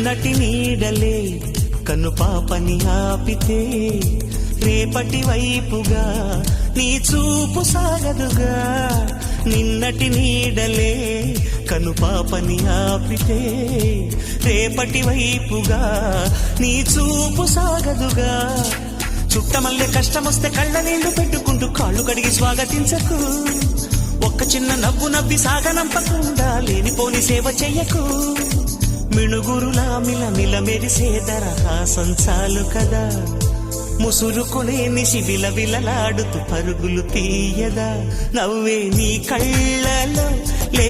నిన్నటి నీడలే కను పాపని ఆపితే రేపటి వైపుగా నీ చూపు సాగదుగా. నిన్నటి నీడలే కను పాపని ఆపితే రేపటి వైపుగా నీ చూపు సాగదుగా. చుట్టమల్లె కష్టమొస్తే కళ్ళ నీళ్లు పెట్టుకుంటూ కాళ్ళు కడిగి స్వాగతించకు. ఒక్క చిన్న నవ్వు నవ్వి సాగనంపకుండా లేనిపోని సేవ చెయ్యకు. మిణుగురులా మిలమిల మెరిసే దరహాసం చాలు కదా. ముసురుకునే నిశి విలవిలలాడుతూ పరుగులు తీయదా. నవ్వే నీ కళ్ళలో